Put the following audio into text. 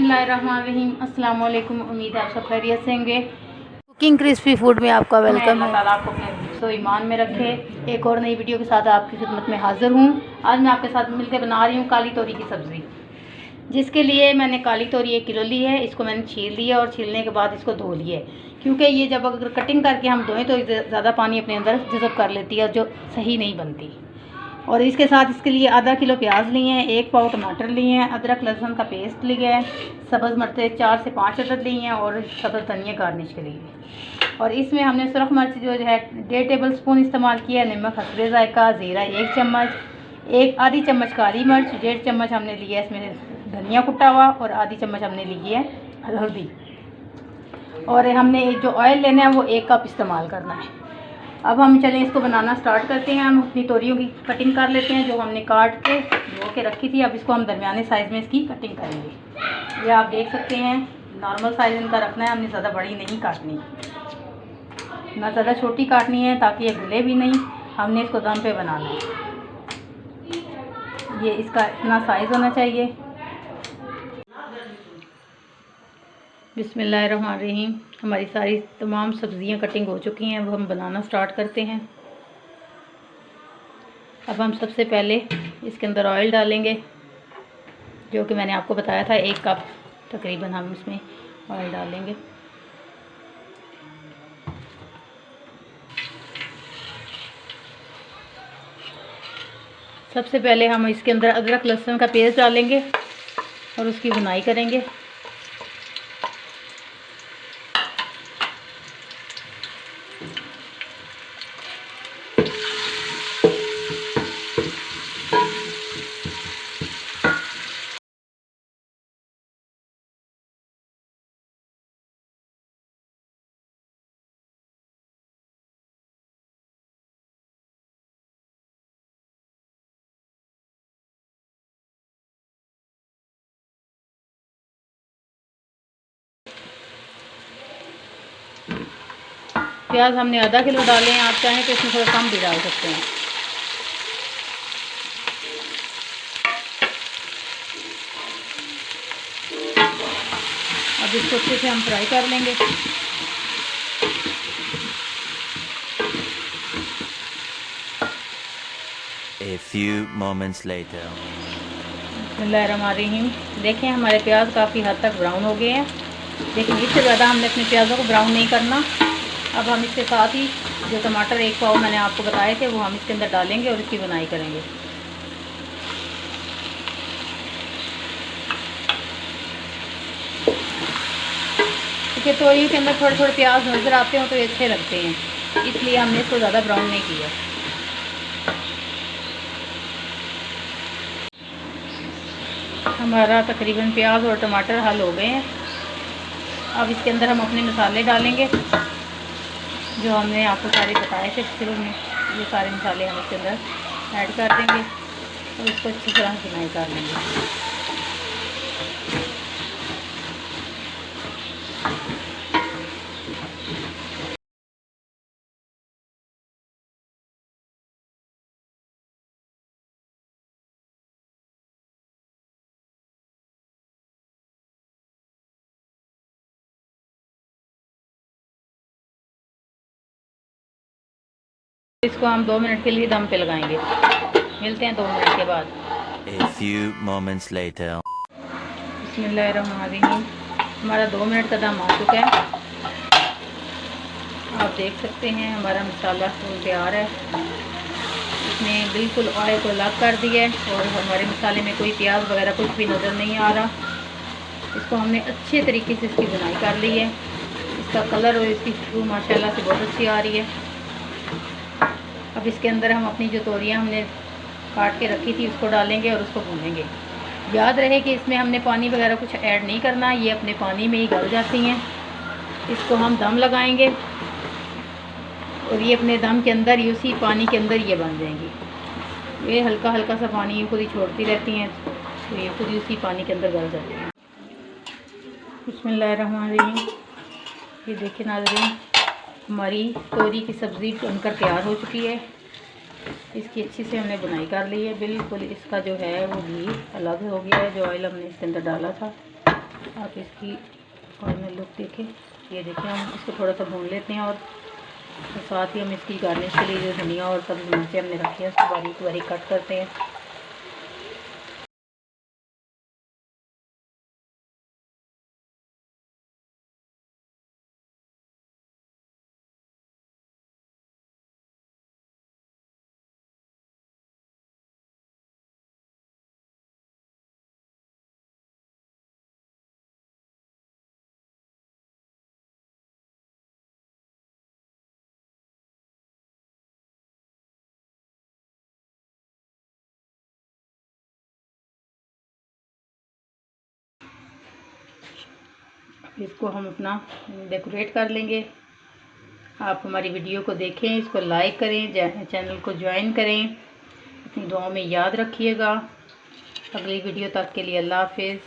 बिस्मिल्लाहिर्रहमानिर्रहीम। अस्सलाम वालेकुम। उम्मीद है आप सब खैरियत से होंगे। कुकिंग क्रिस्पी फूड में आपका वेलकम है। अल्लाह ताला आपको अपने ईमान में रखे। एक और नई वीडियो के साथ आपकी खिदमत में हाज़िर हूँ। आज मैं आपके साथ मिलकर बना रही हूँ काली तोरी की सब्ज़ी, जिसके लिए मैंने काली तोरी 1 किलो ली है। इसको मैंने छील लिया और छीलने के बाद इसको धो लिया है, क्योंकि ये जब अगर कटिंग करके हम धोएं तो ज़्यादा पानी अपने अंदर जज़ब कर लेती है, जो सही नहीं बनती। और इसके साथ इसके लिए आधा किलो प्याज लिए हैं, 1 पाव टमाटर लिए हैं, अदरक लहसुन का पेस्ट लिया है, सब्ज़ मिर्चें 4 से 5 अदद ली हैं और सब्ज़ धनिया गार्निश के लिए। और इसमें हमने सुरख मिर्च जो है 1.5 टेबल स्पून इस्तेमाल किया है, नमक हस्बे ज़ायका, ज़ीरा 1 चम्मच, आधी चम्मच काली मिर्च, 1.5 चम्मच हमने लिया है इसमें धनिया कुटा हुआ और आधी चम्मच हमने ली है हल्दी। और हमने जो ऑयल लेना है वो 1 कप इस्तेमाल करना है। अब हम चलें इसको बनाना स्टार्ट करते हैं। हम अपनी तोरियों की कटिंग कर लेते हैं, जो हमने काट के धो के रखी थी। अब इसको हम दरमियाने साइज़ में इसकी कटिंग करेंगे। ये आप देख सकते हैं, नॉर्मल साइज़ इनका रखना है, हमने ज़्यादा बड़ी नहीं काटनी, ना ज़्यादा छोटी काटनी है, ताकि ये गले भी नहीं। हमने इसको दम पे बनाना है। ये इसका इतना साइज़ होना चाहिए। बिस्मिल्लाहिर्रहमानिर्रहीम। हमारी सारी तमाम सब्ज़ियां कटिंग हो चुकी हैं। अब हम बनाना स्टार्ट करते हैं। अब हम सबसे पहले इसके अंदर ऑयल डालेंगे, जो कि मैंने आपको बताया था 1 कप तकरीबन हम इसमें ऑयल डालेंगे। सबसे पहले हम इसके अंदर अदरक लहसुन का पेस्ट डालेंगे और उसकी भुनाई करेंगे। प्याज हमने आधा किलो डाले हैं, आप चाहें तो इसमें थोड़ा कम भी डाल सकते हैं। अब इसको अच्छे से हम फ्राई कर लेंगे। A few moments later. बिस्मिल्लाहिर्रहमानिर्रहीम। देखें हमारे प्याज काफ़ी हद तक ब्राउन हो गए हैं। लेकिन इससे ज़्यादा हमने अपने प्याज़ों को ब्राउन नहीं करना। अब हम इसके साथ ही जो टमाटर 1 पाव मैंने आपको बताए थे वो हम इसके अंदर डालेंगे और इसकी बुनाई करेंगे। क्योंकि तोरी के अंदर थोड़े थोड़े प्याज नज़र आते हो तो ये अच्छे लगते हैं, इसलिए हमने इसको ज़्यादा ब्राउन नहीं किया। हमारा तकरीबन प्याज और टमाटर हल हो गए हैं। अब इसके अंदर हम अपने मसाले डालेंगे, जो हमने आपको सारे बताए थे शुरू में। ये सारे मसाले हम इसके अंदर ऐड कर देंगे और इसको अच्छी तरह भुनाई कर लेंगे। इसको हम 2 मिनट के लिए दम पे लगाएंगे। मिलते हैं 2 मिनट के बाद। A few moments later. बिस्मिल्लाहिर्रहमानिर्रहीम। हमारा 2 मिनट का दम आ चुका है। आप देख सकते हैं हमारा मसाला तैयार है। इसने बिल्कुल ऑयल को अलग कर दिया है और हमारे मसाले में कोई प्याज वगैरह कुछ भी नज़र नहीं आ रहा। इसको हमने अच्छे तरीके से इसकी बुनाई कर ली है। इसका कलर और इसकी खुशबू माशाल्लाह से बहुत अच्छी आ रही है। अब इसके अंदर हम अपनी जो तोरियां हमने काट के रखी थी उसको डालेंगे और उसको भूनेंगे। याद रहे कि इसमें हमने पानी वगैरह कुछ ऐड नहीं करना, ये अपने पानी में ही गल जाती हैं। इसको हम दम लगाएंगे और ये अपने दम के अंदर ही, उसी पानी के अंदर ये बन जाएंगी। ये हल्का हल्का सा पानी खुद ही छोड़ती रहती हैं, तो ये खुद ही उसी पानी के अंदर गल जाती हैं। बिस्मिल्लाहिर्रहमानिर्रहीम। ये देखिए नाज़रीन, हमारी तोरी की सब्ज़ी बनकर तैयार हो चुकी है। इसकी अच्छी से हमने बुनाई कर ली है। बिल्कुल इसका जो है वो घी अलग हो गया है, जो ऑयल हमने इसके अंदर डाला था। आप इसकी फाइनल लुक देखें। ये देखें, हम इसको थोड़ा सा भून लेते हैं और साथ ही हम इसकी गार्निश के लिए जो धनिया और सब्ज़ी मिर्चें हमने रखी है उसको बारीक बारीक कट करते हैं। इसको हम अपना डेकोरेट कर लेंगे। आप हमारी वीडियो को देखें, इसको लाइक करें, चैनल को ज्वाइन करें, अपनी दुआओं में याद रखिएगा। अगली वीडियो तक के लिए अल्लाह हाफिज़।